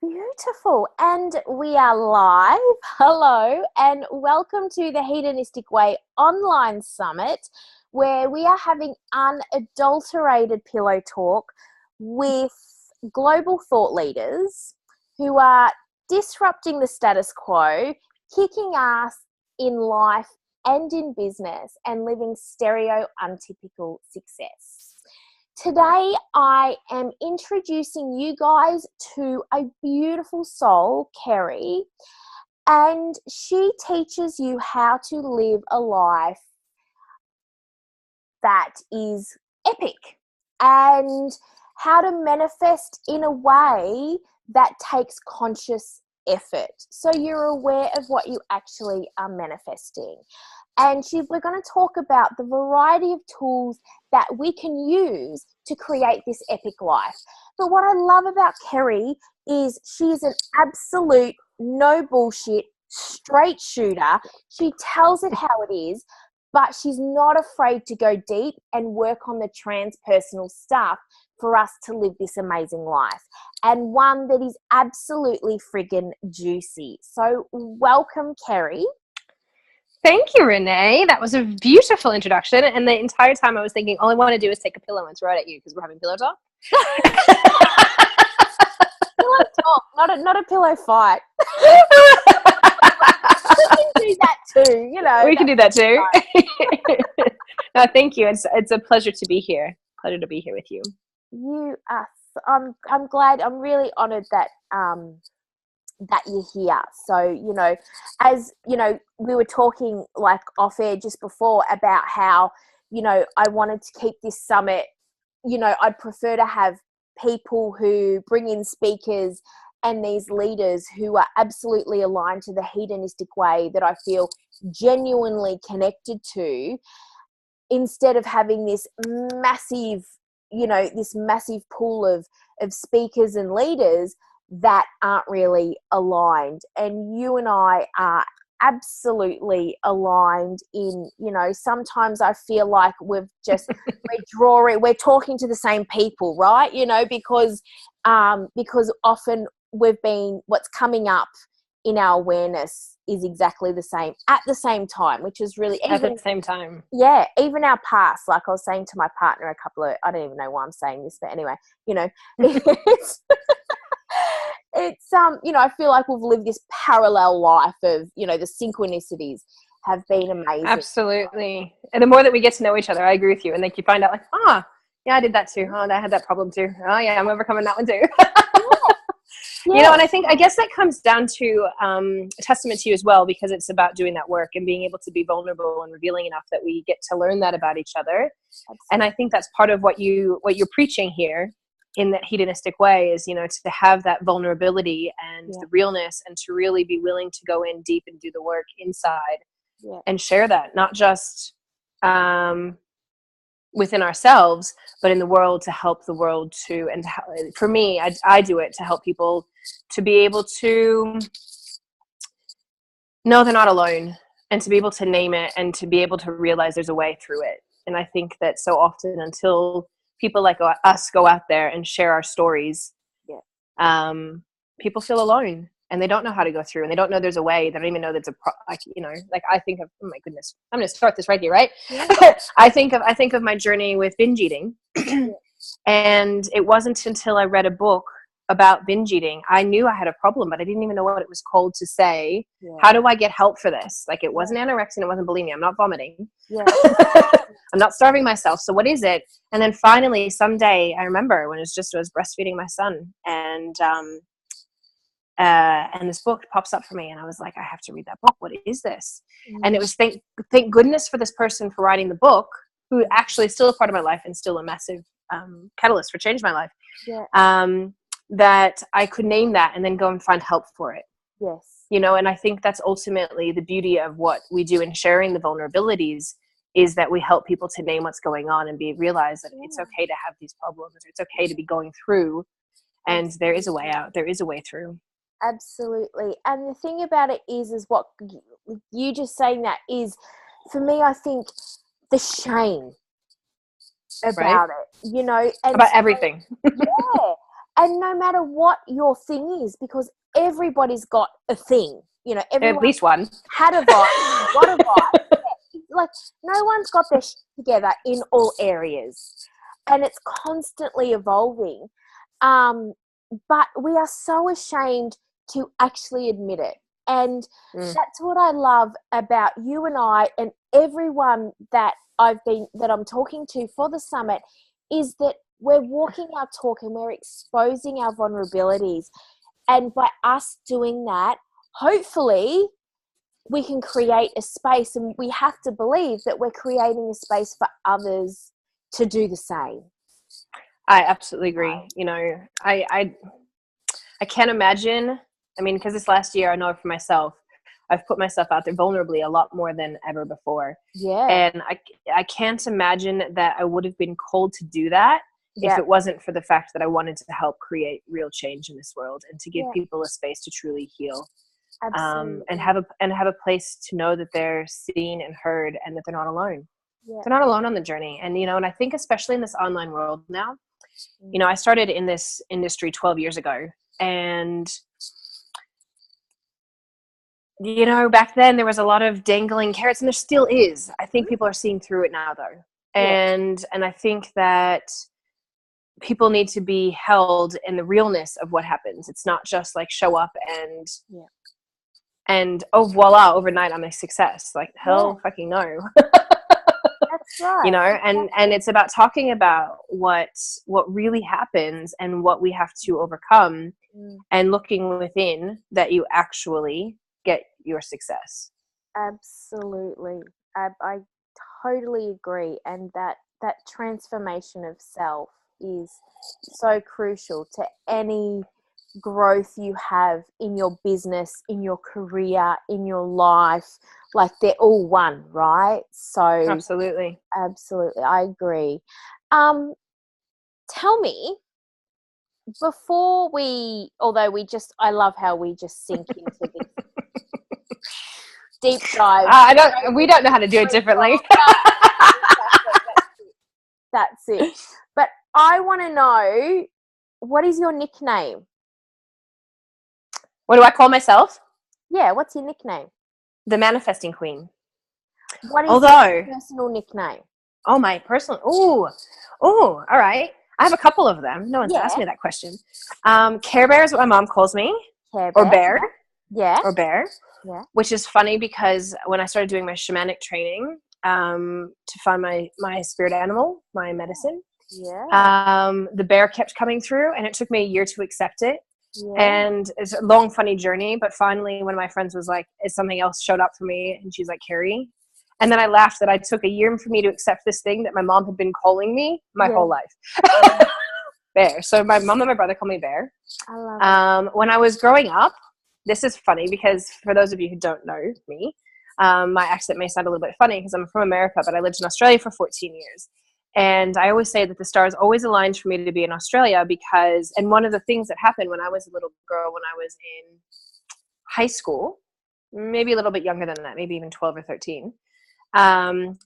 Beautiful. And we are live. Hello, and welcome to the Hedonistic Way online summit, where we are having unadulterated pillow talk with global thought leaders who are disrupting the status quo, kicking ass in life and in business, and living stereo untypical success. Today, I am introducing you guys to a beautiful soul, Keri, and she teaches you how to live a life that is epic and how to manifest in a way that takes conscious effort. So you're aware of what you actually are manifesting. And we're going to talk about the variety of tools that we can use to create this epic life. But what I love about Keri is she's an absolute no bullshit, straight shooter. She tells it how it is, but she's not afraid to go deep and work on the transpersonal stuff for us to live this amazing life, and one that is absolutely friggin' juicy. So welcome, Keri. Thank you, Renee. That was a beautiful introduction. And the entire time I was thinking, all I want to do is take a pillow and throw it at you because we're having pillow talk. Pillow talk, not a pillow fight. We can do that too, you know. We can do that too. No, thank you. It's a pleasure to be here. Pleasure to be here with you. You are. I'm glad. I'm really honoured that that you're here. So, you know, as you know, we were talking like off air just before about how, you know, I wanted to keep this summit, you know, I'd prefer to have people who bring in speakers and these leaders who are absolutely aligned to the hedonistic way that I feel genuinely connected to, instead of having this massive, you know, this massive pool of speakers and leaders that aren't really aligned. And you and I are absolutely aligned in, you know, sometimes I feel like we're talking to the same people, right? You know, because often what's coming up in our awareness is exactly the same at the same time, which is really at the same time. Yeah, even our past. Like I was saying to my partner I don't even know why I'm saying this, but anyway, you know, it's you know, I feel like we've lived this parallel life of, you know, the synchronicities have been amazing. Absolutely. And the more that we get to know each other, I agree with you. And like you find out like, yeah, I did that too. Oh, I had that problem too. Oh yeah, I'm overcoming that one too. Yeah. You know, and I guess that comes down to a testament to you as well, because it's about doing that work and being able to be vulnerable and revealing enough that we get to learn that about each other. Absolutely. And I think that's part of what you're preaching here in that hedonistic way is, you know, to have that vulnerability and the realness, and to really be willing to go in deep and do the work inside and share that, not just within ourselves, but in the world, to help the world to, and for me, I do it to help people to be able to know they're not alone, and to be able to name it, and to be able to realize there's a way through it. And I think that so often, until people like us go out there and share our stories, people feel alone, and they don't know how to go through, and they don't know there's a way. They don't even know there's like, you know, like I think of, oh my goodness, I'm going to start this right here, right? Yeah. I think of my journey with binge eating. And it wasn't until I read a book about binge eating, I knew I had a problem, but I didn't even know what it was called to say. How do I get help for this? Like, it wasn't anorexia, it wasn't bulimia. I'm not vomiting. I'm not starving myself. So what is it? And then finally, someday, I remember when I was breastfeeding my son, and this book pops up for me, and I was like, I have to read that book. What is this? And it was thank goodness for this person for writing the book, who actually is still a part of my life and still a massive catalyst for change in my life. That I could name that and then go and find help for it. Yes. You know, and I think that's ultimately the beauty of what we do in sharing the vulnerabilities, is that we help people to name what's going on and realize that it's okay to have these problems. It's okay to be going through, and there is a way out. There is a way through. Absolutely. And the thing about it is what you just saying that is, for me, I think the shame about it, you know, and about everything. And no matter what your thing is, because everybody's got a thing, you know, everyone At least one. had a vibe, got a vibe. Like, no one's got their shit together in all areas, and it's constantly evolving. But we are so ashamed to actually admit it. And that's what I love about you and I and everyone that I'm talking to for the summit, is that we're walking our talk and we're exposing our vulnerabilities. And by us doing that, hopefully we can create a space, and we have to believe that we're creating a space for others to do the same. I absolutely agree. You know, I can't imagine. I mean, because this last year, I know for myself, I've put myself out there vulnerably a lot more than ever before. Yeah. And I can't imagine that I would have been called to do that if it wasn't for the fact that I wanted to help create real change in this world and to give people a space to truly heal. And have a place to know that they're seen and heard, and that they're not alone. They're not alone on the journey. And, you know, and I think especially in this online world now, you know, I started in this industry 12 years ago, and, you know, back then there was a lot of dangling carrots, and there still is. I think people are seeing through it now, though. And I think that people need to be held in the realness of what happens. It's not just like show up and oh voila, overnight I'm a success. Like, hell fucking no. That's right. You know, and it's about talking about what really happens and what we have to overcome, and looking within that you actually get your success. Absolutely. I totally agree. And that transformation of self is so crucial to any growth you have in your business, in your career, in your life. Like, they're all one, right? So absolutely, I agree. Tell me, before I love how we just sink into this deep dive. We don't know how to do it differently. That's it. But I want to know, what is your nickname? What do I call myself? Yeah, what's your nickname? The Manifesting Queen. What is your personal nickname? Oh, my personal. Oh, all right. I have a couple of them. No one's asked me that question. Care Bear is what my mom calls me. Care Bear. Or Bear. Yeah. Or Bear. Yeah. Which is funny because when I started doing my shamanic training, to find my spirit animal, my medicine, the bear kept coming through, and it took me a year to accept it. Yeah. And it's a long, funny journey. But finally, one of my friends was like, something else showed up for me, and she's like, Keri. And then I laughed that I took a year for me to accept this thing that my mom had been calling me my whole life. Bear. So my mom and my brother call me Bear. I love it. When I was growing up, this is funny because for those of you who don't know me, my accent may sound a little bit funny because I'm from America, but I lived in Australia for 14 years. And I always say that the stars always aligned for me to be in Australia because, and one of the things that happened when I was a little girl, when I was in high school, maybe a little bit younger than that, maybe even 12 or 13,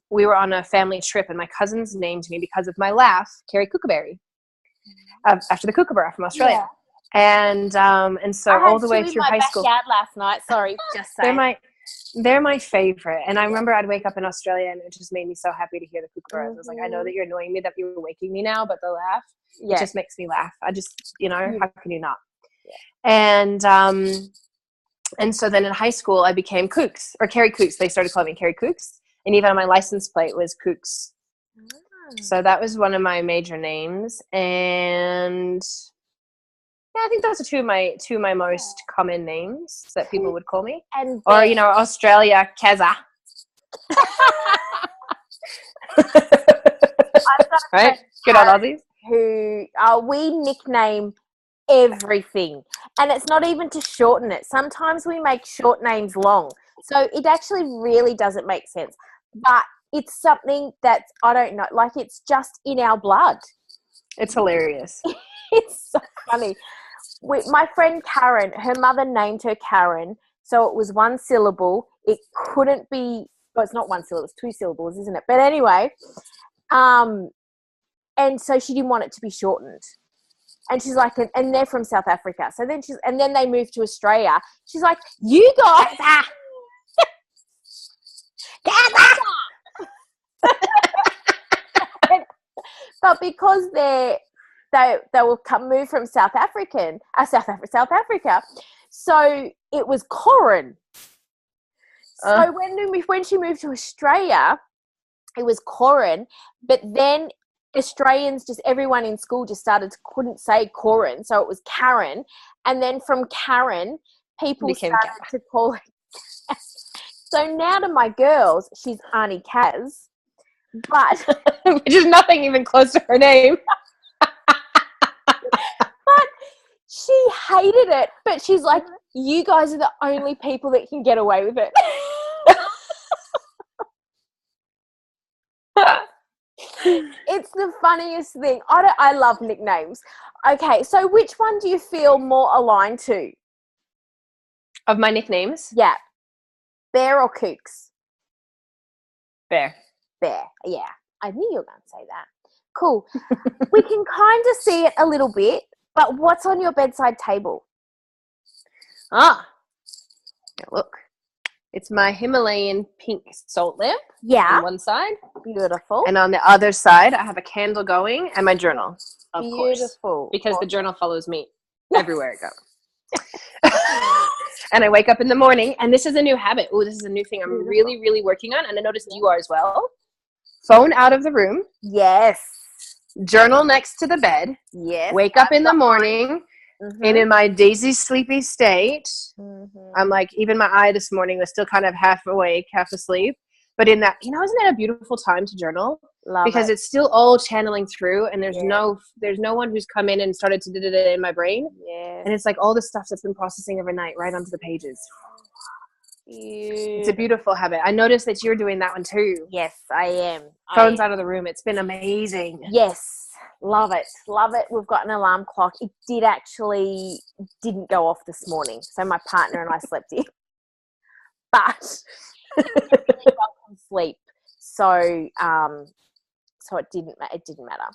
we were on a family trip, and my cousins named me because of my laugh, Keri Kookaberry, after the kookaburra from Australia. Yeah. And so all the way through high school. I had two in my backyard last night. Sorry, just saying. They're my favorite. And I remember I'd wake up in Australia, and it just made me so happy to hear the kookaburras. I was like, I know that you're annoying me, that you're waking me now, but the laugh, it just makes me laugh. I just, how can you not? Yeah. And so then in high school, I became Kooks, or Keri Kooks. They started calling me Keri Kooks. And even on my license plate was Kooks. So that was one of my major names. And yeah, I think those are two of my most common names that people would call me. And or, Australia, Keza. Right? Good old Aussies. Who we nickname everything. And it's not even to shorten it. Sometimes we make short names long. So it actually really doesn't make sense. But it's something that's, I don't know, like it's just in our blood. It's hilarious. It's so funny. My friend Karen, her mother named her Karen, so it was one syllable. It couldn't be, well, it's not one syllable, it's two syllables, isn't it? But anyway, and so she didn't want it to be shortened. And she's like, and they're from South Africa. So then and then they moved to Australia. She's like, you guys, but because they will move from South Africa. So it was Corin. So when she moved to Australia, it was Corin, but then Australians, just everyone in school just couldn't say Corin, so it was Karen. And then from Karen, people started to call it Kaz. So now to my girls, she's Auntie Kaz, but which is nothing even close to her name. But she hated it. But she's like, you guys are the only people that can get away with it. It's the funniest thing. I love nicknames. Okay, so which one do you feel more aligned to? Of my nicknames? Yeah. Bear or Kooks? Bear. Bear, yeah. I knew you were going to say that. Cool. We can kind of see it a little bit, but what's on your bedside table? Yeah, look. It's my Himalayan pink salt lamp. Yeah. On one side. Beautiful. And on the other side, I have a candle going and my journal, of course. Beautiful. Because the journal follows me everywhere I go. And I wake up in the morning, and this is a new habit. Oh, this is a new thing I'm really, really working on, and I noticed you are as well. Phone out of the room. Yes. Journal next to the bed. Yes. Wake up in the morning. Mm-hmm. And in my daisy sleepy state, I'm like, even my eye this morning was still kind of half awake, half asleep. But in that, isn't that a beautiful time to journal? Because it's still all channeling through, and there's no one who's come in and started to do it in my brain. Yeah. And it's like all the stuff that's been processing overnight right onto the pages. It's a beautiful habit. I noticed that you're doing that one too. Yes, I am. Phones out of the room. It's been amazing. Yes. Love it. Love it. We've got an alarm clock. It didn't go off this morning. So my partner and I slept in. But really welcome sleep. So it didn't matter.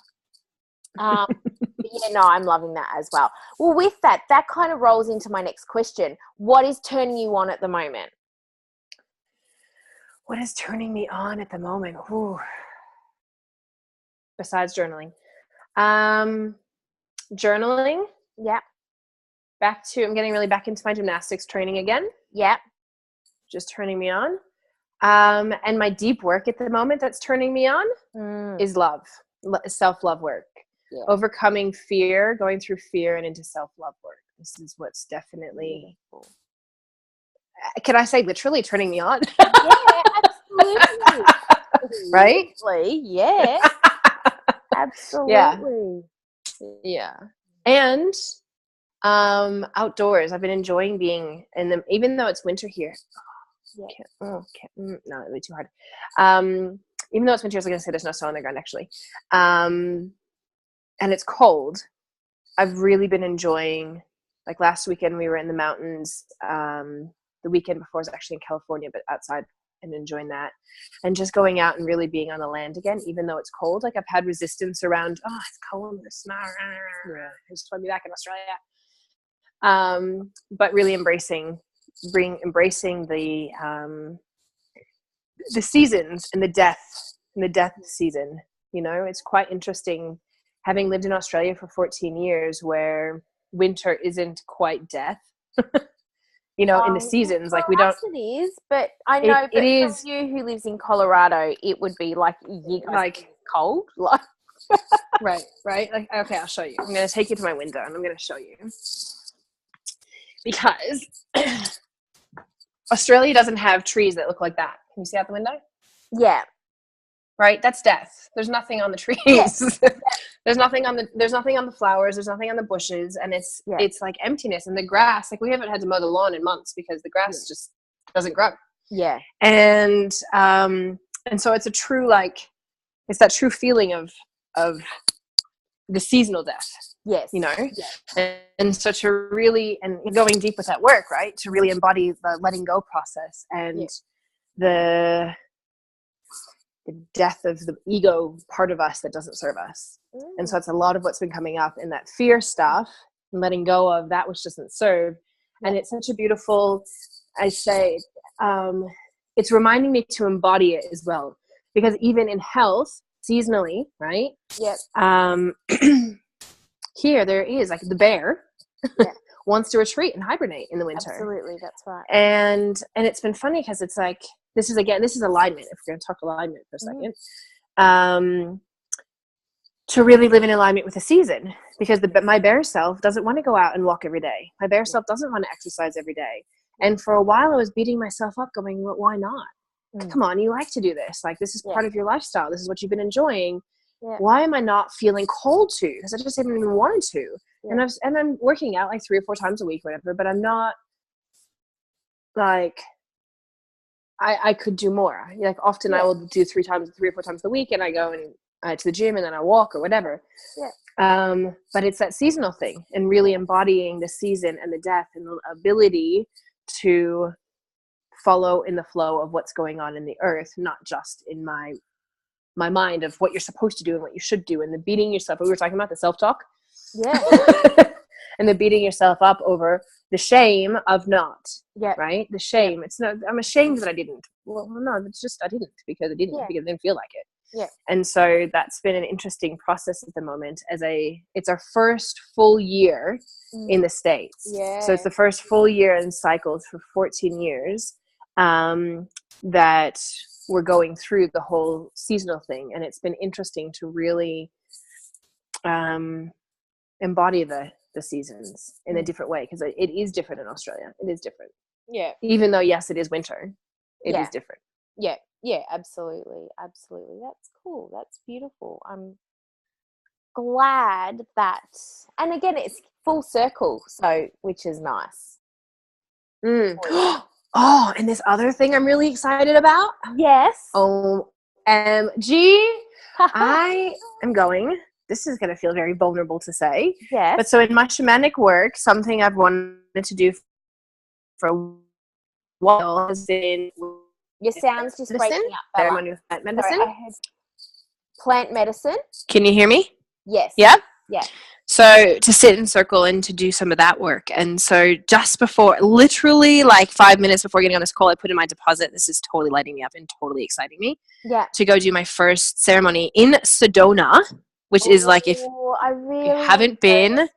But yeah, no, I'm loving that as well. Well, with that kind of rolls into my next question. What is turning you on at the moment? What is turning me on at the moment? Ooh. Besides journaling. Journaling. Yeah. I'm getting really back into my gymnastics training again. Yeah. Just turning me on. And my deep work at the moment that's turning me on is love, self-love work. Yeah. Overcoming fear, going through fear and into self-love work. This is what's definitely, can I say literally turning me on? Yeah, absolutely. Right? Yeah. Absolutely. Yeah. And outdoors. I've been enjoying being in them, even though it's winter here. No, it'd be too hard. Even though it's winter, I was going to say there's no snow on the ground actually. And it's cold. I've really been enjoying, like last weekend we were in the mountains. The weekend before was actually in California, but outside, and enjoying that. And just going out and really being on the land again, even though it's cold. Like I've had resistance around, it's cold, it's not, I just want to be back in Australia. But really embracing the seasons and the death season. It's quite interesting having lived in Australia for 14 years where winter isn't quite death. In the seasons, like we don't. It is, but I know it is. For you who lives in Colorado, it would be like you guys like cold, like. Right. Like, okay, I'll show you. I'm going to take you to my window and I'm going to show you because Australia doesn't have trees that look like that. Can you see out the window? Yeah. Right. That's death. There's nothing on the trees. Yeah. There's nothing on the flowers. There's nothing on the bushes, and it's like emptiness. And the grass, like we haven't had to mow the lawn in months because the grass just doesn't grow. Yeah. And so it's a true, like, it's that true feeling of the seasonal death. Yes. Yes. And so to really, and going deep with that work, right, to really embody the letting go process and the death of the ego part of us that doesn't serve us, And so it's a lot of what's been coming up in that fear stuff and letting go of that which doesn't serve. And it's such a beautiful, I say, it's reminding me to embody it as well. Because even in health, seasonally, right? Yep. Here there is like the bear wants to retreat and hibernate in the winter. Absolutely, that's right. And it's been funny because it's like, this is alignment, if we're going to talk alignment for a second. To really live in alignment with the season, because my bear self doesn't want to go out and walk every day. My bear self doesn't want to exercise every day. And for a while I was beating myself up going, well, why not? Come on, you like to do this. Like, this is part of your lifestyle. This is what you've been enjoying. Yeah. Why am I not feeling called to? Because I just haven't even wanted to. Yeah. And I'm working out like 3 or 4 times a week, whatever, but I'm not like, I could do more. Like often I will do 3 or 4 times a week, and I go and to the gym, and then I walk or whatever. Yeah. But it's that seasonal thing, and really embodying the season and the death and the ability to follow in the flow of what's going on in the earth, not just in my mind of what you're supposed to do and what you should do, and the beating yourself. We were talking about the self-talk. Yeah. And the beating yourself up over the shame of not. Yeah. Right? The shame. It's not, I'm ashamed that I didn't. Well, no, it's just I didn't because I didn't feel like it. Yeah. And so that's been an interesting process at the moment it's our first full year in the States. Yeah. So it's the first full year in cycles for 14 years that we're going through the whole seasonal thing. And it's been interesting to really embody the seasons in a different way, because it is different in Australia. It is different. Yeah. Even though, yes, it is winter, it is different. Yeah. Yeah, absolutely. Absolutely. That's cool. That's beautiful. I'm glad that, and again, it's full circle, so, which is nice. Oh, and this other thing I'm really excited about. Yes. OMG. I am going, this is going to feel very vulnerable to say. Yes. But so in my shamanic work, something I've wanted to do for a while has been... Your sound's just breaking up, Bella. Ceremony with plant medicine. Sorry, I heard plant medicine. Can you hear me? Yes. Yeah? Yeah. So to sit in circle and to do some of that work. And so just before, literally like 5 minutes before getting on this call, I put in my deposit. This is totally lighting me up and totally exciting me. Yeah. To go do my first ceremony in Sedona, which is like, if you haven't been,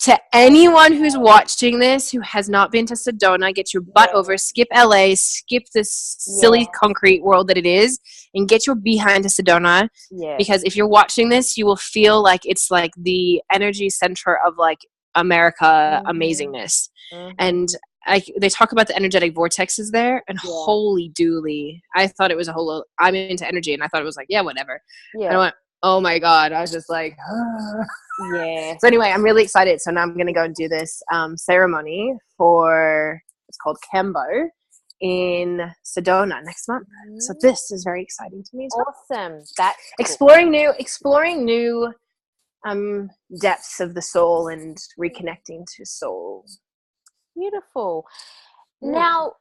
to anyone who's watching this who has not been to Sedona, get your butt over, skip LA, skip this silly concrete world that it is, and get your behind to Sedona. Because if you're watching this, you will feel like it's like the energy center of like America amazingness. And they talk about the energetic vortexes there, and holy dooly, I thought it was a whole, I'm into energy, and I thought it was like, yeah, whatever. And I went, oh my God, I was just like, yeah. So anyway, I'm really excited. So now I'm going to go and do this ceremony it's called Kambo in Sedona next month. So this is very exciting to me as well. Awesome. That's exploring new depths of the soul and reconnecting to soul. Beautiful. Now,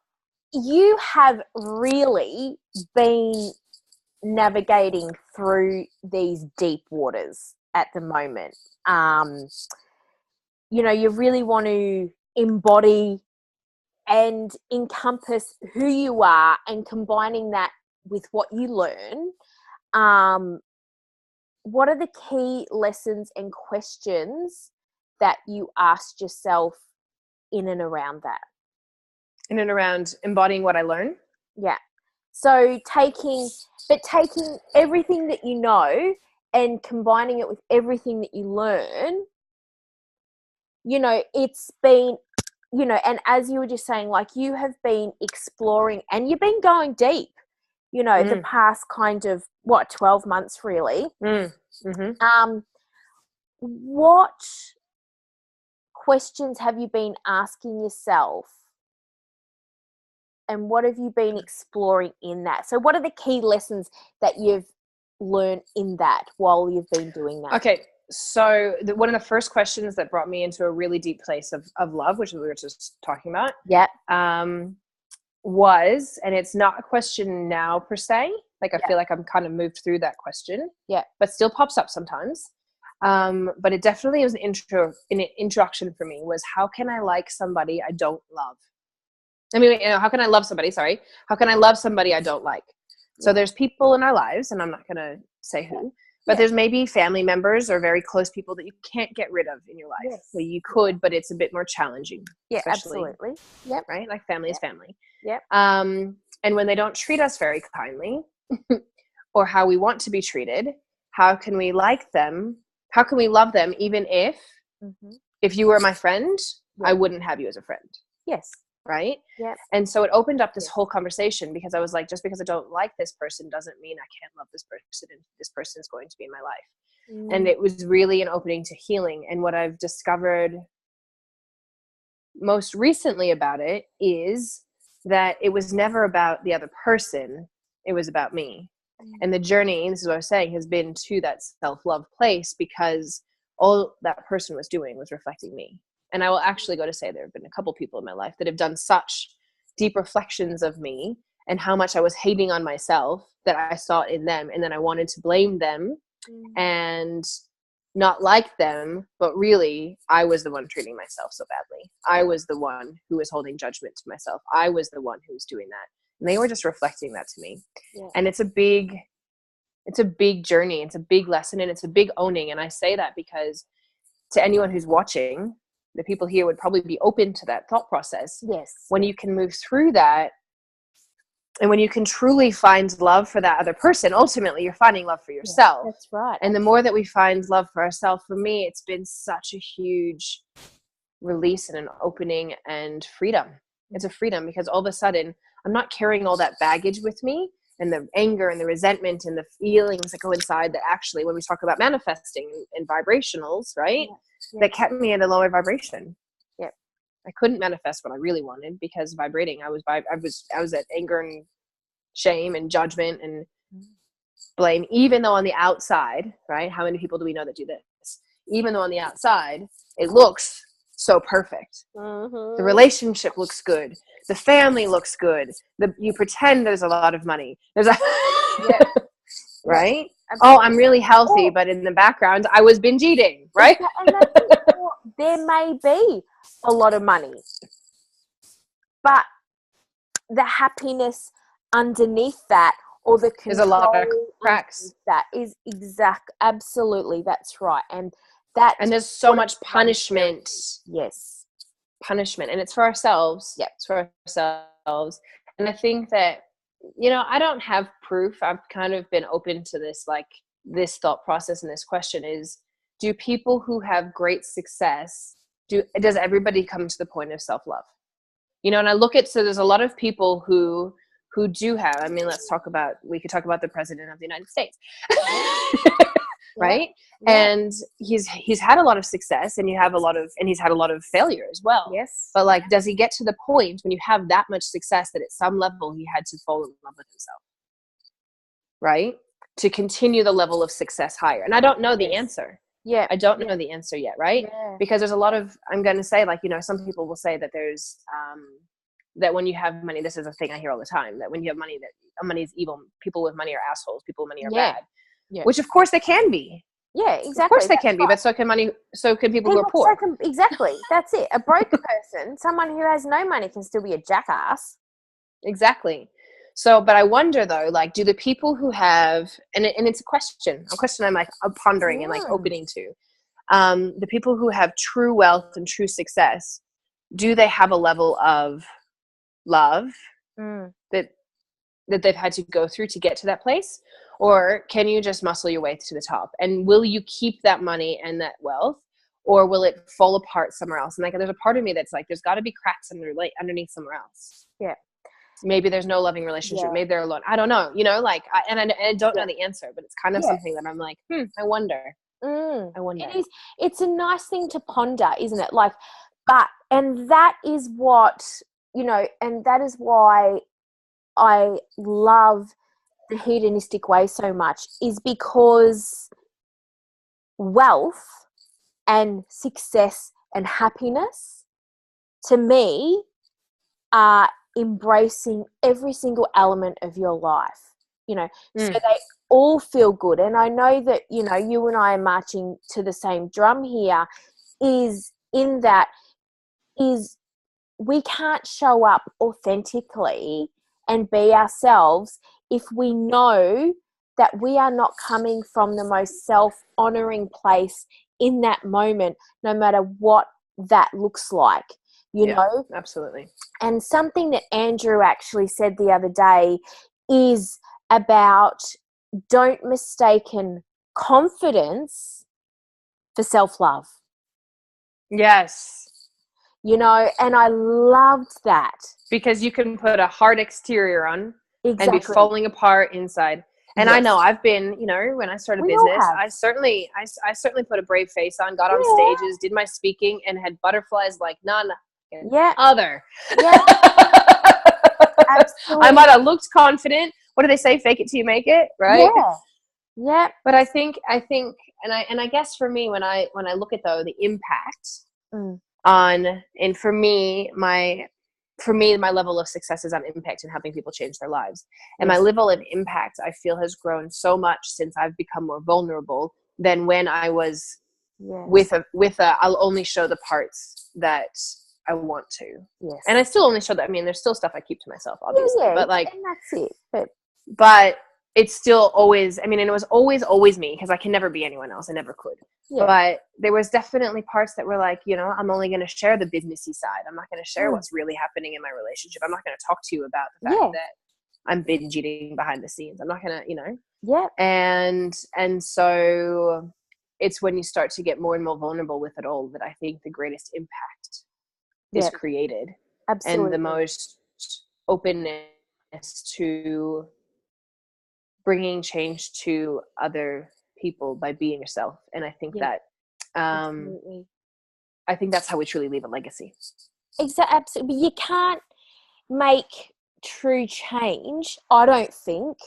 you have really been navigating through these deep waters at the moment. You really want to embody and encompass who you are, and combining that with what you learn. What are the key lessons and questions that you asked yourself in and around that? In and around embodying what I learn? Yeah. So taking everything that you know and combining it with everything that you learn, it's been, and as you were just saying, like, you have been exploring and you've been going deep, the past kind of, 12 months really. What questions have you been asking yourself? And what have you been exploring in that? So what are the key lessons that you've learned in that while you've been doing that? Okay. So one of the first questions that brought me into a really deep place of love, which we were just talking about, was, and it's not a question now per se, like I feel like I'm kind of moved through that question, but still pops up sometimes, But it definitely was an introduction for me, was how can I like somebody I don't love? I mean, how can I love somebody? Sorry. How can I love somebody I don't like? So there's people in our lives, and I'm not going to say who, but there's maybe family members or very close people that you can't get rid of in your life. Yes. Well, you could, but it's a bit more challenging. Yeah, especially, absolutely. Yep. Right? Like family is family. Yep. And when they don't treat us very kindly or how we want to be treated, how can we like them? How can we love them even if you were my friend, I wouldn't have you as a friend. Yes. Right? Yep. And so it opened up this whole conversation, because I was like, just because I don't like this person doesn't mean I can't love this person, and this person is going to be in my life. And it was really an opening to healing. And what I've discovered most recently about it is that it was never about the other person, it was about me. And the journey, this is what I was saying, has been to that self-love place, because all that person was doing was reflecting me. And I will actually go to say there have been a couple people in my life that have done such deep reflections of me and how much I was hating on myself that I saw it in them. And then I wanted to blame them and not like them, but really I was the one treating myself so badly. I was the one who was holding judgment to myself. I was the one who was doing that. And they were just reflecting that to me. Yeah. And it's a big journey. It's a big lesson, and it's a big owning. And I say that because to anyone who's watching, the people here would probably be open to that thought process. Yes. When you can move through that, and when you can truly find love for that other person, ultimately you're finding love for yourself. Yeah, that's right. And the more that we find love for ourselves, for me, it's been such a huge release and an opening and freedom. It's a freedom, because all of a sudden I'm not carrying all that baggage with me, and the anger and the resentment and the feelings that go inside that actually, when we talk about manifesting and vibrationals, right? Yeah. That kept me at a lower vibration. Yep. I couldn't manifest what I really wanted, because vibrating, I was at anger and shame and judgment and blame, even though on the outside, right? How many people do we know that do this? Even though on the outside, it looks so perfect. The relationship looks good. The family looks good. You pretend there's a lot of money. There's a right? Oh, I'm really healthy, but in the background, I was binge eating, right? And there may be a lot of money, but the happiness underneath that, or the control, there's a lot of cracks. That is absolutely, that's right. And there's so much punishment. Yes. Punishment. And it's for ourselves. Yeah. It's for ourselves. And I think that, I don't have proof. I've kind of been open to this, like this thought process, and this question is, do people who have great success, does everybody come to the point of self-love? And I look at, so there's a lot of people who do have, I mean, we could talk about the president of the United States, right? Yeah. And he's had a lot of success, and he's had a lot of failure as well. Yes. But like, does he get to the point when you have that much success that at some level he had to fall in love with himself, right? To continue the level of success higher. And I don't know the answer. Yeah. I don't know the answer yet, right? Yeah. Because there's a lot of, I'm going to say, like, some people will say that there's, that when you have money, this is a thing I hear all the time, that when you have money, that money is evil. People with money are assholes. People with money are bad. Yeah. Which of course they can be. Yeah, exactly. Of course they can be, but so can people who are poor. Exactly. That's it. A broke person, someone who has no money, can still be a jackass. Exactly. So, but I wonder though, like, do the people who have, and it's a question I'm like pondering and like opening to, the people who have true wealth and true success, do they have a level of love that they've had to go through to get to that place? Or can you just muscle your way to the top? And will you keep that money and that wealth, or will it fall apart somewhere else? And like, there's a part of me that's like, there's got to be cracks underneath somewhere else. Yeah. Maybe there's no loving relationship. Yeah. Maybe they're alone. I don't know. Like, I don't know the answer, but it's kind of something that I'm like, I wonder. I wonder. It's a nice thing to ponder, isn't it? Like, and that is what, and that is why I love the hedonistic way so much, is because wealth and success and happiness, to me, are embracing every single element of your life. you know, so they all feel good. And I know that, you know, you and I are marching to the same drum here, is in that is we can't show up authentically and be ourselves if we know that we are not coming from the most self-honoring place in that moment, no matter what that looks like, you know? Absolutely. And something that Andrew actually said the other day is about don't mistaken confidence for self-love. Yes. You know, and I loved that. Because you can put a hard exterior on and be Exactly. falling apart inside. And I know I've been, you know, when I started business, I certainly put a brave face on, got on stages, did my speaking, and had butterflies like none other. Yeah. Absolutely. I might have looked confident. What do they say? Fake it till you make it, right? Yeah. Yeah. But I think, and I guess for me, when I look at the impact on, and for me, my level of success is on impact and helping people change their lives. And my level of impact, I feel, has grown so much since I've become more vulnerable than when I was with a, I'll only show the parts that I want to. Yes. And I still only show that. I mean, there's still stuff I keep to myself, obviously. Yeah, but like, and that's it. But it's still always, I mean, and it was always me, because I can never be anyone else. I never could. Yeah. But there was definitely parts that were like, you know, I'm only going to share the businessy side. I'm not going to share what's really happening in my relationship. I'm not going to talk to you about the fact that I'm binge eating behind the scenes. I'm not going to, you know. Yeah. And so it's when you start to get more and more vulnerable with it all that I think the greatest impact is created. Absolutely. And the most openness to bringing change to other people by being yourself. And I think that I think that's how we truly leave a legacy. Exactly. Absolutely. You can't make true change, I don't think,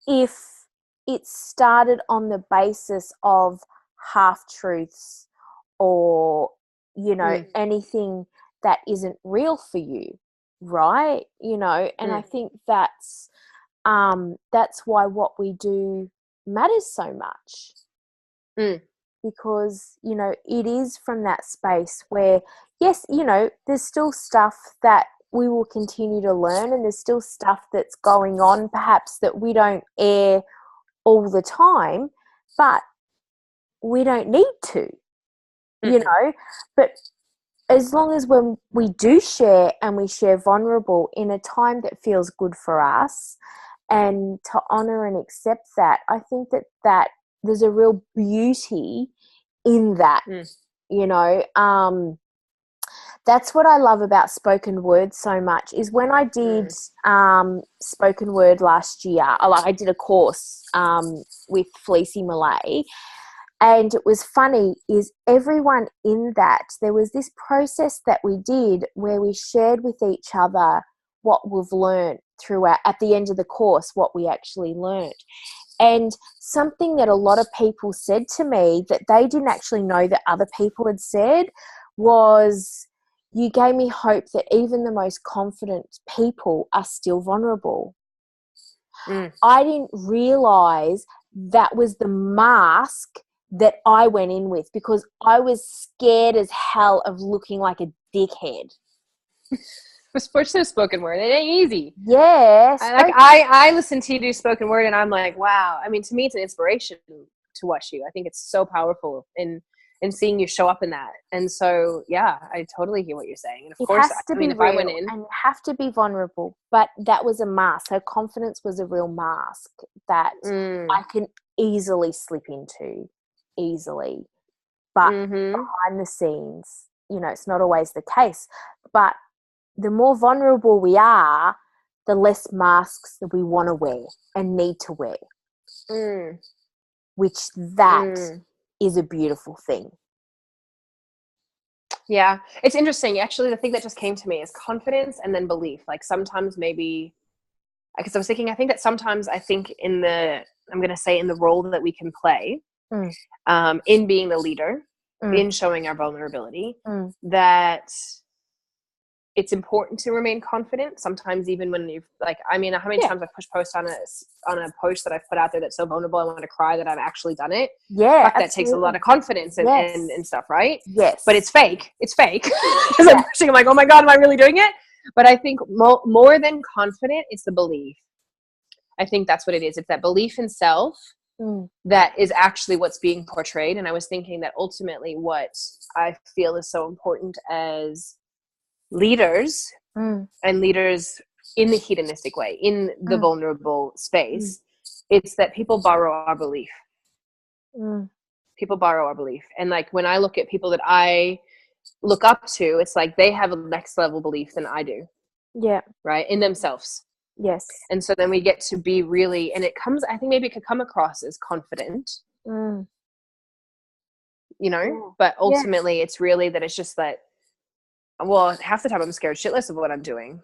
if it started on the basis of half-truths or, you know, anything that isn't real for you, right? You know, and I think that's why what we do matters so much. Because, you know, it is from that space where, yes, you know, there's still stuff that we will continue to learn, and there's still stuff that's going on perhaps that we don't air all the time, but we don't need to, you know. But as long as when we do share, and we share vulnerable in a time that feels good for us, and to honor and accept that, I think that there's a real beauty in that, you know. That's what I love about spoken word so much, is when I did spoken word last year, I did a course with Felicie Malay, and it was funny, is everyone in that, there was this process that we did where we shared with each other what we've learned throughout, at the end of the course, what we actually learned. And something that a lot of people said to me that they didn't actually know that other people had said was, you gave me hope that even the most confident people are still vulnerable. I didn't realize that was the mask that I went in with, because I was scared as hell of looking like a dickhead. Especially spoken word, it ain't easy. Yes. I listen to you do spoken word, and I'm like, wow. I mean, to me, it's an inspiration to watch you. I think it's so powerful in seeing you show up in that. And so, yeah, I totally hear what you're saying. And of course, I mean, if I went in, and you have to be vulnerable, but that was a mask. Her confidence was a real mask that I can easily slip into, but behind the scenes, you know, it's not always the case. But the more vulnerable we are, the less masks that we want to wear and need to wear, which that is a beautiful thing. Yeah, it's interesting. Actually, the thing that just came to me is confidence and then belief. Like sometimes maybe, because I was thinking, I think that sometimes I'm going to say in the role that we can play, in being the leader, in showing our vulnerability, that it's important to remain confident. Sometimes even when you've like, I mean, how many times I've pushed post on a post that I've put out there that's so vulnerable, I want to cry that I've actually done it. Yeah. Fuck, that takes a lot of confidence and stuff, right? Yes. But it's fake. It's fake. Because I'm pushing, I'm like, oh my God, am I really doing it? But I think more than confident, it's the belief. I think that's what it is. It's that belief in self that is actually what's being portrayed. And I was thinking that ultimately what I feel is so important as leaders and leaders in the hedonistic way, in the vulnerable space, it's that people borrow our belief. People borrow our belief. And like when I look at people that I look up to, it's like they have a next level belief than I do. Yeah. Right? In themselves. Yes. And so then we get to be really, and it comes, I think maybe it could come across as confident, you know, but ultimately it's really that it's just that, well, half the time I'm scared shitless of what I'm doing.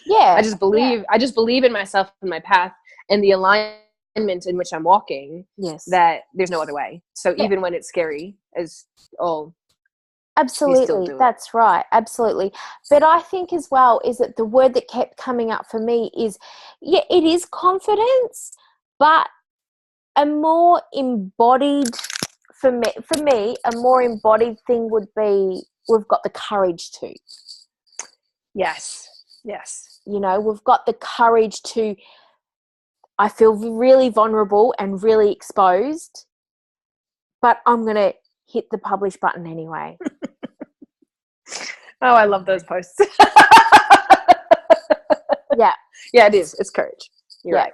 Yeah. I just believe in myself and my path and the alignment in which I'm walking, that there's no other way. So even when it's scary, as absolutely, that's right, absolutely. But I think as well is that the word that kept coming up for me is, it is confidence, but a more embodied, for me, a more embodied thing would be we've got the courage to. Yes. You know, we've got the courage to, I feel really vulnerable and really exposed, but I'm going to hit the publish button anyway. Oh, I love those posts. Yeah, it is. It's courage. You're right.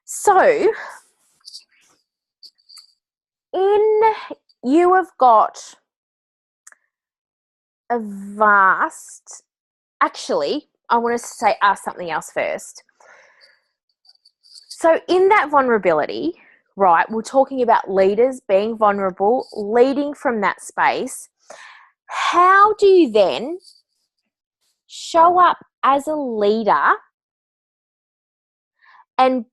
So, you have got a vast, actually, I want to ask something else first. So in that vulnerability, right, we're talking about leaders being vulnerable, leading from that space. How do you then show up as a leader and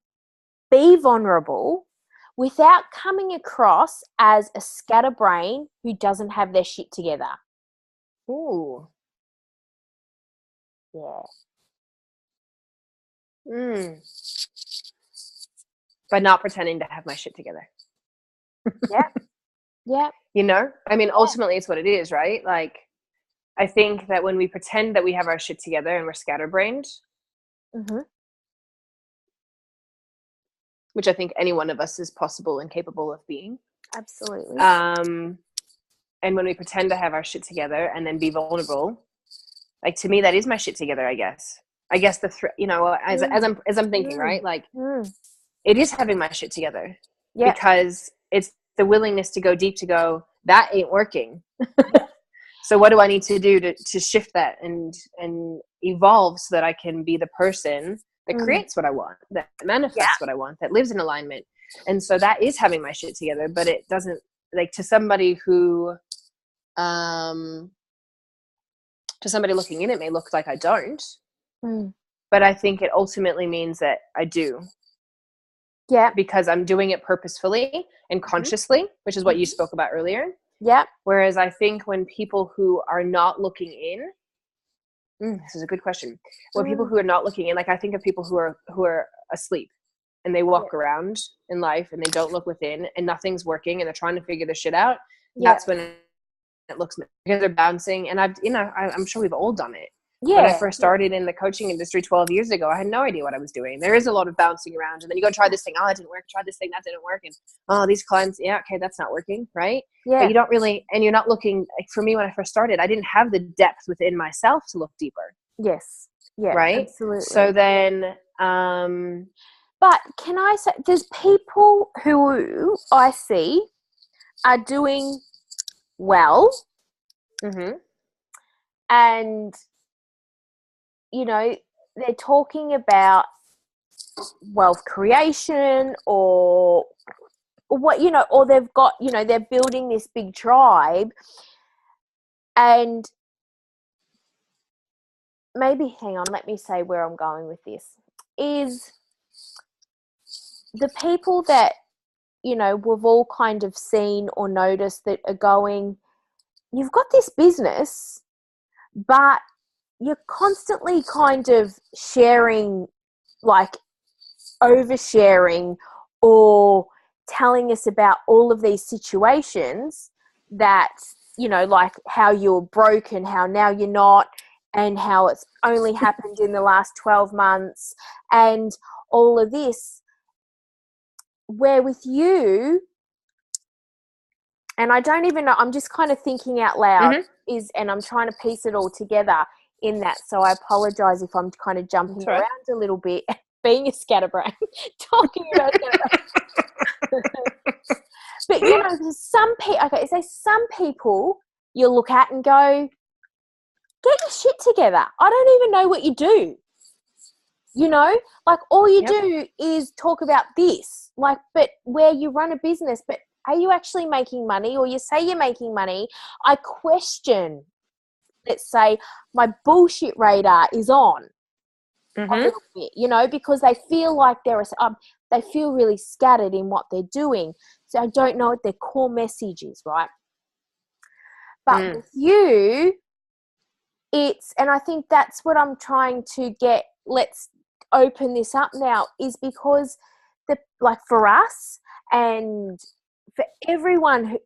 be vulnerable without coming across as a scatterbrain who doesn't have their shit together? Ooh. Yeah. By not pretending to have my shit together. Yeah. You know? I mean, ultimately it's what it is, right? Like, I think that when we pretend that we have our shit together and we're scatterbrained, which I think any one of us is possible and capable of being. Absolutely. And when we pretend to have our shit together and then be vulnerable, like, to me, that is my shit together, I guess. You know, as I'm thinking, right? Like, it is having my shit together. Yeah. Because it's the willingness to go deep, to go, that ain't working. So what do I need to do to shift that and evolve so that I can be the person that creates what I want, that manifests what I want, that lives in alignment? And so that is having my shit together, but it doesn't, like, to somebody looking in, it may look like I don't. But I think it ultimately means that I do. Yeah. Because I'm doing it purposefully and consciously, which is what you spoke about earlier. Yeah. Whereas I think when people who are not looking in, this is a good question. When people who are not looking in, like, I think of people who are asleep and they walk around in life and they don't look within and nothing's working and they're trying to figure this shit out. That's when it looks, because they're bouncing. And I'm sure we've all done it. Yeah. When I first started in the coaching industry 12 years ago, I had no idea what I was doing. There is a lot of bouncing around, and then you go try this thing. Oh, it didn't work. Try this thing. That didn't work. And these clients, okay, that's not working. Right. Yeah. But you don't really, and you're not looking, like, for me, when I first started, I didn't have the depth within myself to look deeper. Yes. Yeah. Right. Absolutely. So then, but can I say, there's people who I see are doing well. And, you know, they're talking about wealth creation or what, you know, or they've got, you know, they're building this big tribe. And maybe, hang on, let me say where I'm going with this, is the people that, you know, we've all kind of seen or noticed that are going, you've got this business, but you're constantly kind of sharing, like oversharing, or telling us about all of these situations that, you know, like how you're broke and how now you're not, and how it's only happened in the last 12 months and all of this, where with you, and I don't even know, I'm just kind of thinking out loud, and I'm trying to piece it all together in that. So I apologize if I'm kind of jumping around a little bit, being a scatterbrain, talking about scatterbrain. But, you know, some people you look at and go, get your shit together. I don't even know what you do. You know, like all you do is talk about this, like, but where you run a business, but are you actually making money? Or you say you're making money. I question, let's say my bullshit radar is on a little bit, you know, because they feel like they feel really scattered in what they're doing. So I don't know what their core message is, right? But with you, and I think that's what I'm trying to get, let's open this up now, is because like for us and for everyone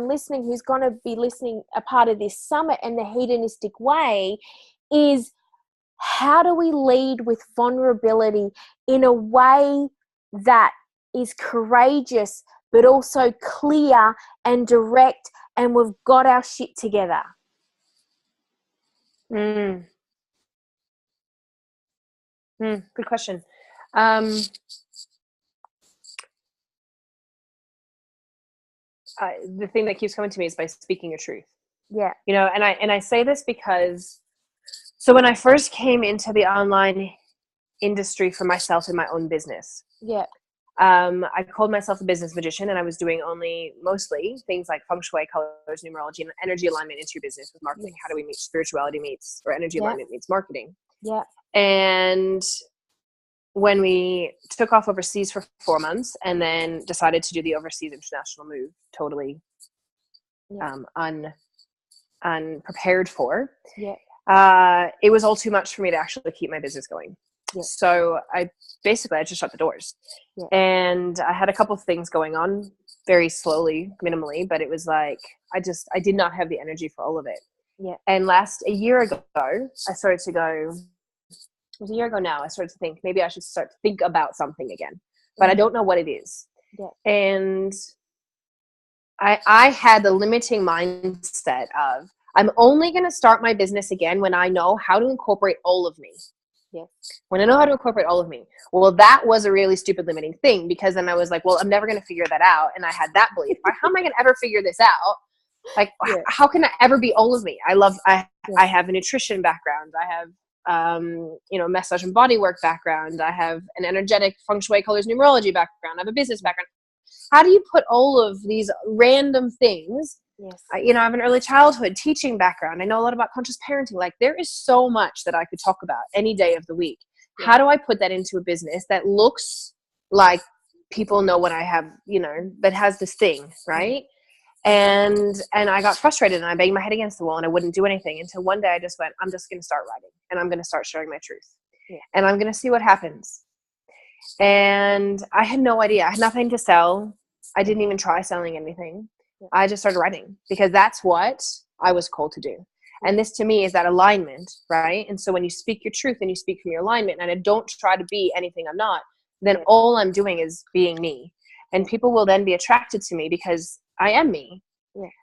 listening who's going to be listening a part of this summit and the hedonistic way, is how do we lead with vulnerability in a way that is courageous but also clear and direct, and we've got our shit together? Good question. The thing that keeps coming to me is by speaking your truth. Yeah. You know, and I say this because, so when I first came into the online industry for myself in my own business, I called myself a business magician, and I was doing mostly things like feng shui, colors, numerology, and energy alignment into your business with marketing. How do we meet spirituality or energy alignment meets marketing? Yeah. And when we took off overseas for 4 months and then decided to do the overseas international move, totally unprepared for, it was all too much for me to actually keep my business going. So I just shut the doors. And I had a couple of things going on very slowly, minimally, but it was like, I did not have the energy for all of it. And a year ago, I started to go, it was a year ago now, I started to think maybe I should start to think about something again, but I don't know what it is. And I had the limiting mindset of, I'm only going to start my business again when I know how to incorporate all of me. When I know how to incorporate all of me. Well, that was a really stupid limiting thing, because then I was like, well, I'm never going to figure that out. And I had that belief. How am I going to ever figure this out? Like, how can I ever be all of me? I have a nutrition background. I have, massage and bodywork background. I have an energetic feng shui, colors, numerology background. I have a business background. How do you put all of these random things? I have an early childhood teaching background. I know a lot about conscious parenting. Like, there is so much that I could talk about any day of the week. How do I put that into a business that looks like people know what I have, that has this thing, right? And I got frustrated, and I banged my head against the wall, and I wouldn't do anything until one day I just went, I'm just going to start writing, and I'm going to start sharing my truth, and I'm going to see what happens. And I had no idea. I had nothing to sell. I didn't even try selling anything. I just started writing because that's what I was called to do. And this to me is that alignment, right? And so when you speak your truth and you speak from your alignment, and I don't try to be anything I'm not, then all I'm doing is being me. And people will then be attracted to me because I am me.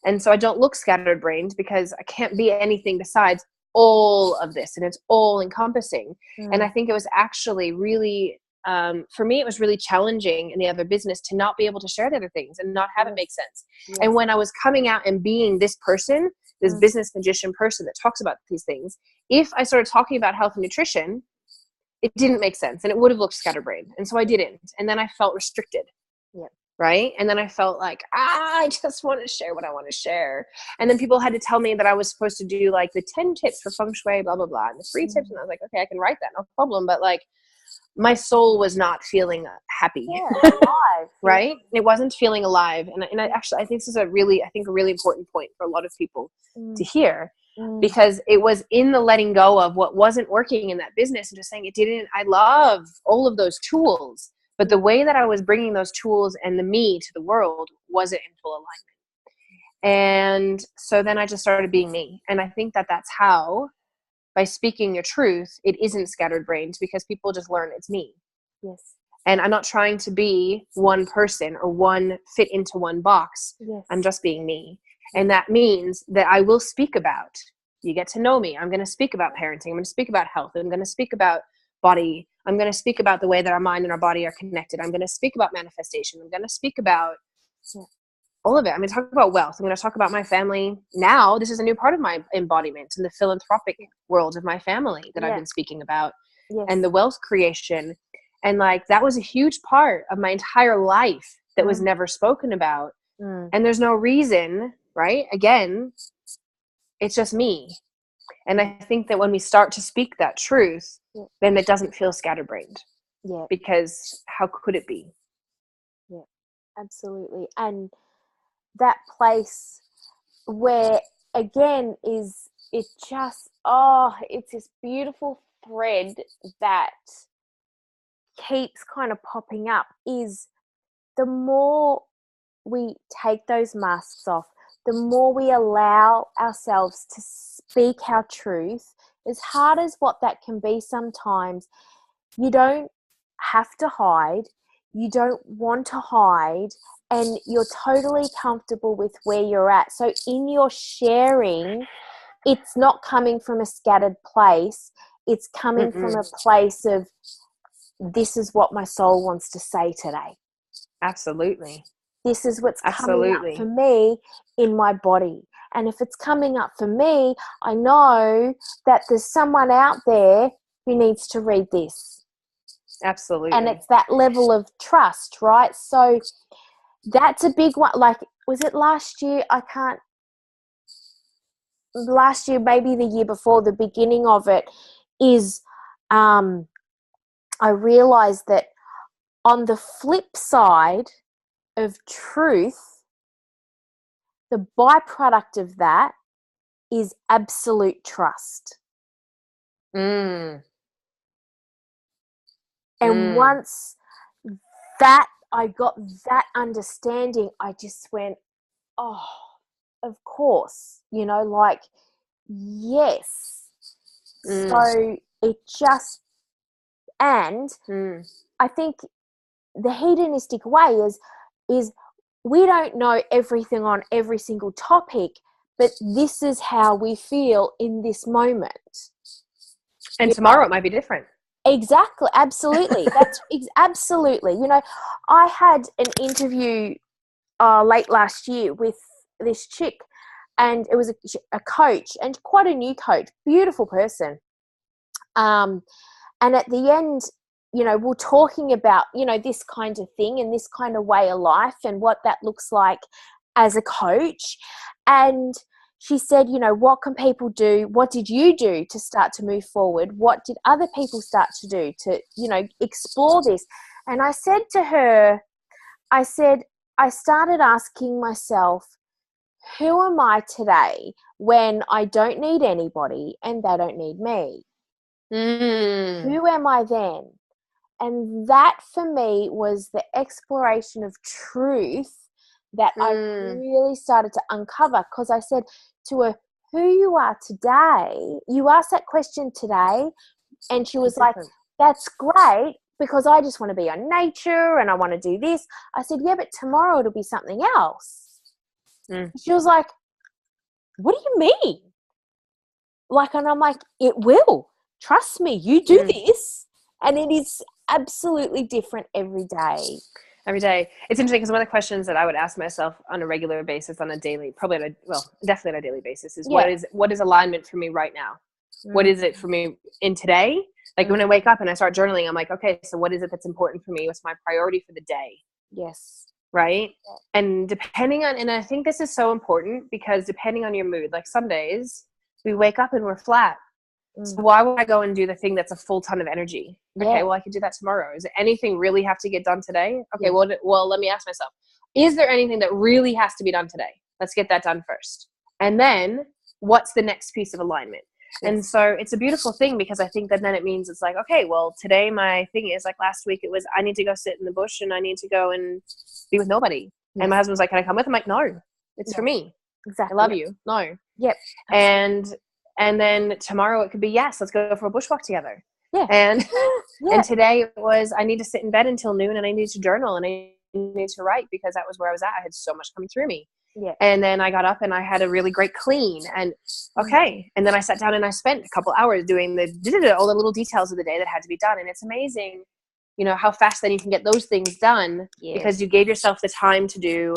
And so I don't look scattered-brained because I can't be anything besides all of this, and it's all encompassing. And I think it was actually really, for me, it was really challenging in the other business to not be able to share the other things and not have it make sense. And when I was coming out and being this person, this business magician person that talks about these things, if I started talking about health and nutrition, it didn't make sense, and it would have looked scatterbrained. And so I didn't. And then I felt restricted. Right? And then I felt like, I just want to share what I want to share. And then people had to tell me that I was supposed to do like the 10 tips for feng shui, blah, blah, bblah, and the free tips. And I was like, okay, I can write that, no problem. But like, my soul was not feeling happy. Alive. Right? It wasn't feeling alive. And I think this is a really important point for a lot of people to hear. because it was in the letting go of what wasn't working in that business and just saying I love all of those tools, but the way that I was bringing those tools and the me to the world wasn't in full alignment. And so then I just started being me. And I think that that's how, by speaking your truth, it isn't scattered brains, because people just learn it's me. Yes. And I'm not trying to be one person or one fit into one box. Yes. I'm just being me. And that means that I will speak about, you get to know me. I'm going to speak about parenting. I'm going to speak about health. I'm going to speak about body. I'm going to speak about the way that our mind and our body are connected. I'm going to speak about manifestation. I'm going to speak about all of it. I'm going to talk about wealth. I'm going to talk about my family. Now, this is a new part of my embodiment in the philanthropic world of my family that I've been speaking about, and the wealth creation. And like, that was a huge part of my entire life that was never spoken about. And there's no reason, right? Again, it's just me. And I think that when we start to speak that truth, then it doesn't feel scatterbrained. Yeah. Because how could it be? Yeah, absolutely. And that place where, again, is it just, it's this beautiful thread that keeps kind of popping up, is the more we take those masks off, the more we allow ourselves to speak our truth, as hard as what that can be sometimes, you don't have to hide, you don't want to hide, and you're totally comfortable with where you're at. So in your sharing, it's not coming from a scattered place, it's coming from a place of, this is what my soul wants to say today. Absolutely. This is what's coming up for me in my body. And if it's coming up for me, I know that there's someone out there who needs to read this. Absolutely. And it's that level of trust, right? So that's a big one. Like, was it last year? Last year, maybe the year before, the beginning of it is, I realized that on the flip side of truth, the byproduct of that is absolute trust. And once that I got that understanding, I just went, oh, of course, like, yes. So it just, and I think the hedonistic way is we don't know everything on every single topic, but this is how we feel in this moment. And tomorrow it might be different. Exactly. Absolutely. That's absolutely. I had an interview late last year with this chick, and it was a coach, and quite a new coach, beautiful person. And at the end, we're talking about, this kind of thing and this kind of way of life and what that looks like as a coach. And she said, what can people do? What did you do to start to move forward? What did other people start to do to, explore this? And I said to her, I started asking myself, who am I today when I don't need anybody and they don't need me? Who am I then? And that for me was the exploration of truth that I really started to uncover, because I said to her, who you are today, you asked that question today, and she was like, that's great, because I just want to be on nature and I want to do this. I said, yeah, but tomorrow it'll be something else. She was like, what do you mean? Like, and I'm like, it will. Trust me, you do this. And it is absolutely different every day. Every day. It's interesting because one of the questions that I would ask myself on a regular basis, on a daily, definitely on a daily basis, is what is alignment for me right now? What is it for me in today? Like when I wake up and I start journaling, I'm like, okay, so what is it that's important for me? What's my priority for the day? Yes. Right? Yeah. And depending on, and I think this is so important because depending on your mood, like some days we wake up and we're flat. So why would I go and do the thing that's a full ton of energy? Okay, well, I could do that tomorrow. Does anything really have to get done today? Okay, well, let me ask myself, is there anything that really has to be done today? Let's get that done first. And then what's the next piece of alignment? And so it's a beautiful thing, because I think that then it means it's like, okay, well, today my thing is like, last week it was, I need to go sit in the bush and I need to go and be with nobody. And my husband's like, can I come with? I'm like, no, it's for me. Exactly. I love you. No. Yep. And then tomorrow it could be, yes, let's go for a bushwalk together. Yeah. And and today it was, I need to sit in bed until noon and I need to journal and I need to write, because that was where I was at. I had so much coming through me. Yeah. And then I got up and I had a really great clean, and and then I sat down and I spent a couple hours doing all the little details of the day that had to be done. And it's amazing, you know, how fast then you can get those things done, because you gave yourself the time to do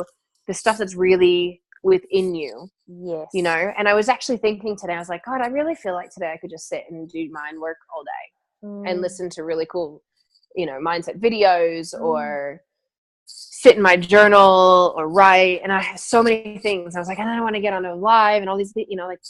the stuff that's really within you. Yes. You know, and I was actually thinking today, I was like, God, I really feel like today I could just sit and do mind work all day and listen to really cool, you know, mindset videos or sit in my journal or write. And I had so many things. I was like, I don't want to get on a live and all these, you know, like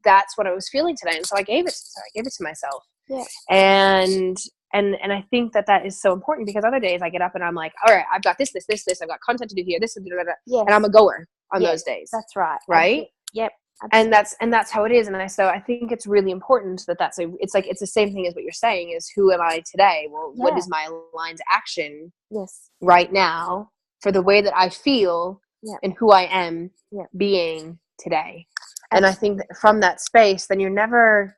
that's what I was feeling today. And so I gave it to myself. Yeah. And I think that is so important, because other days I get up and I'm like, all right, I've got this. I've got content to do here, this, and and I'm a goer on those days. That's right. Right. Yep. Absolutely. And that's how it is. And so I think it's really important it's the same thing as what you're saying is, who am I today? Well, what is my aligned action right now for the way that I feel and who I am being today? And I think that from that space, then you're never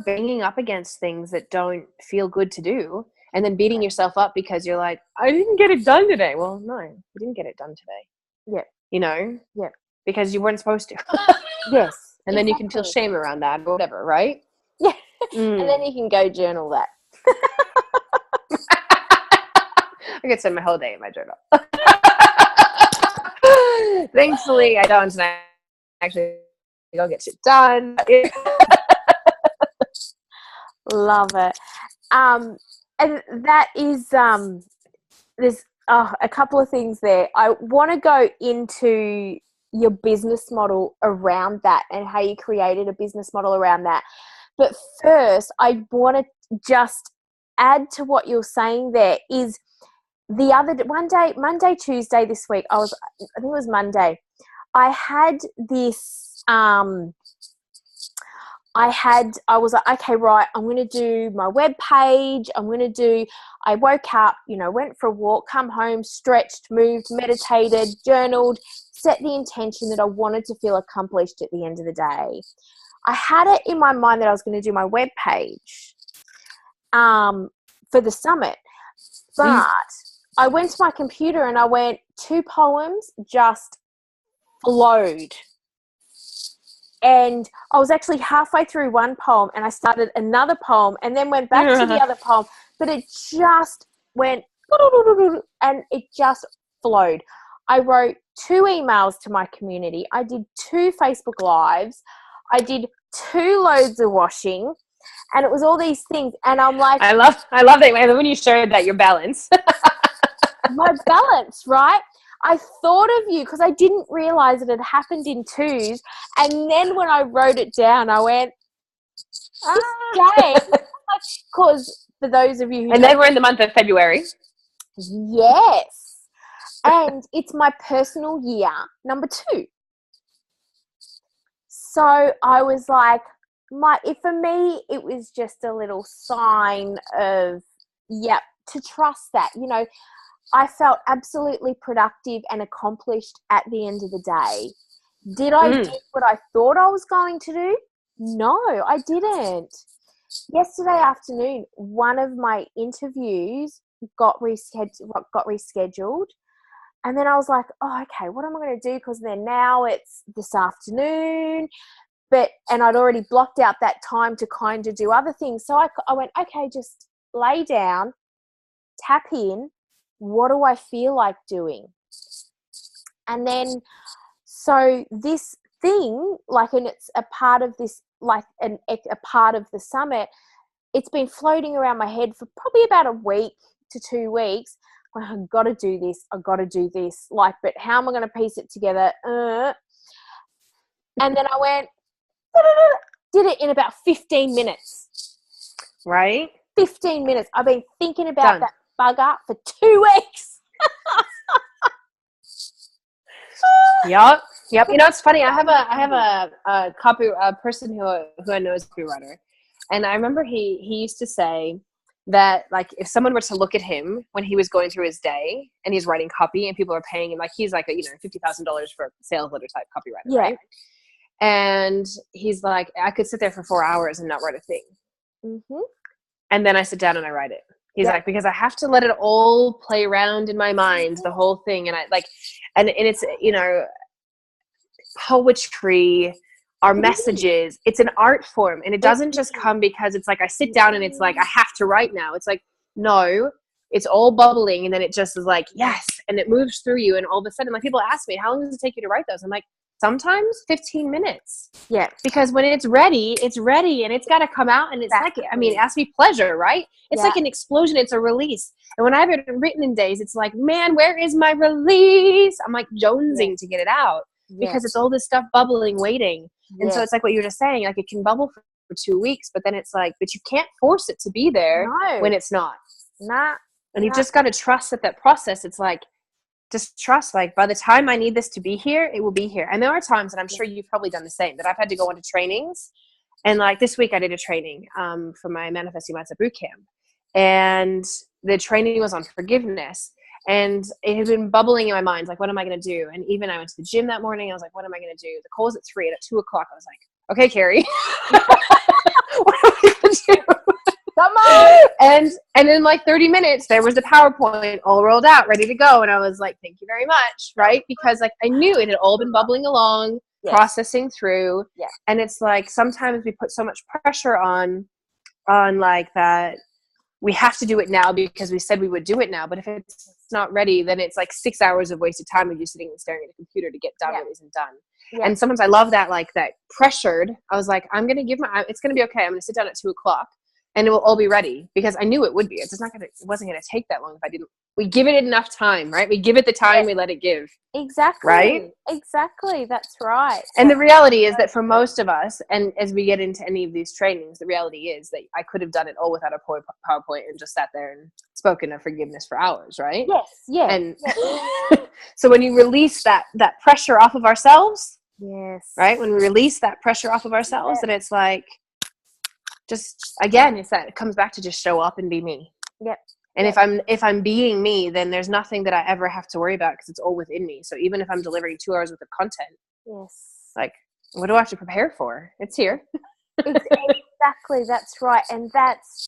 banging up against things that don't feel good to do, and then beating yourself up because you're like, I didn't get it done today. Well, no, you didn't get it done today. Yeah. You know? Yeah. Because you weren't supposed to. Yes. And then you can feel shame around that or whatever, right? Yeah. And then you can go journal that. I could spend my whole day in my journal. Thankfully, I don't, and I actually go get shit done. Love it. And that is there's a couple of things there. I want to go into your business model around that and how you created a business model around that. But first, I want to just add to what you're saying there is Monday, Tuesday this week, I think it was Monday, I had this, I was like, okay, right, I'm going to do my web page. I woke up, you know, went for a walk, come home, stretched, moved, meditated, journaled, set the intention that I wanted to feel accomplished at the end of the day. I had it in my mind that I was going to do my web page for the summit, but I went to my computer and I went, 2 poems just flowed. And I was actually halfway through one poem and I started another poem and then went back to the other poem, but it just went and it just flowed. I wrote 2 emails to my community. I did 2 Facebook Lives. I did 2 loads of washing, and it was all these things. And I'm like, I love that when you shared that, your balance. My balance, right? I thought of you because I didn't realize it had happened in 2s. And then when I wrote it down, I went, because for those of you who and then we're in the month of February. Yes. And it's my personal year, number 2. So I was like, for me, it was just a little sign of, to trust that, you know, I felt absolutely productive and accomplished at the end of the day. Did I do what I thought I was going to do? No, I didn't. Yesterday afternoon, one of my interviews got rescheduled. And then I was like, oh, okay, what am I going to do? Because then now it's this afternoon. And I'd already blocked out that time to kind of do other things. So I went, okay, just lay down, tap in. What do I feel like doing? And then, so this thing, and it's a part of this, a part of the summit, it's been floating around my head for probably about a week to 2 weeks. I've got to do this. But how am I going to piece it together? And then I went, did it in about 15 minutes. Right? 15 minutes. I've been thinking about that bugger for 2 weeks. Yep. You know, it's funny. I have a person who I know is a copywriter, and I remember he used to say that, like, if someone were to look at him when he was going through his day and he's writing copy and people are paying him, like, he's like a, you know, $50,000 for a sales letter type copywriter, right? And he's like, I could sit there for 4 hours and not write a thing. Mm-hmm. And then I sit down and I write it. He's like, because I have to let it all play around in my mind, the whole thing. And I like, and it's, you know, poetry, our messages, it's an art form. And it doesn't just come because it's like, I sit down and it's like, I have to write now. It's like, no, it's all bubbling. And then it just is like, yes. And it moves through you. And all of a sudden, like, people ask me, how long does it take you to write those? I'm like, sometimes 15 minutes. Yeah. Because when it's ready and it's got to come out. And it's like, I mean, it has to be pleasure, right? It's like an explosion. It's a release. And when I have it written in days, it's like, man, where is my release? I'm like jonesing to get it out because it's all this stuff bubbling, waiting. And so it's like what you were just saying, like, it can bubble for 2 weeks, but then it's like, but you can't force it to be there when it's not. And you just got to trust that process. It's like, just trust, like, by the time I need this to be here, it will be here. And there are times, and I'm sure you've probably done the same, that I've had to go into trainings. And like this week I did a training for my Manifesting Mindset Bootcamp. And the training was on forgiveness. And it had been bubbling in my mind, like, what am I going to do? And even I went to the gym that morning. I was like, what am I going to do? The call was at 3, and at 2 o'clock, I was like, okay, Keri, what am I going to do? Come on. And in like 30 minutes, there was the PowerPoint all rolled out, ready to go. And I was like, thank you very much. Right. Because like I knew it had all been bubbling along, processing through. And it's like, sometimes we put so much pressure on like that. We have to do it now because we said we would do it now. But if it's not ready, then it's like 6 hours of wasted time of you sitting and staring at a computer to get done what isn't done. And sometimes I love that, like that pressured. I was like, I'm going to give it's going to be okay. I'm going to sit down at 2 o'clock. And it will all be ready because I knew it would be. It's just it wasn't going to take that long if I didn't. We give it enough time, right? We give it the time, we let it give. Exactly. Right? Exactly. That's right. And the reality is that for most of us, and as we get into any of these trainings, the reality is that I could have done it all without a PowerPoint and just sat there and spoken of forgiveness for hours, right? Yes. Yeah. And so when you release that pressure off of ourselves, right? When we release that pressure off of ourselves, then it's like, just again, it comes back to just show up and be me. And if I'm being me, then there's nothing that I ever have to worry about because it's all within me. So even if I'm delivering 2 hours worth of content, like, what do I have to prepare for? It's here. Exactly, that's right. And that's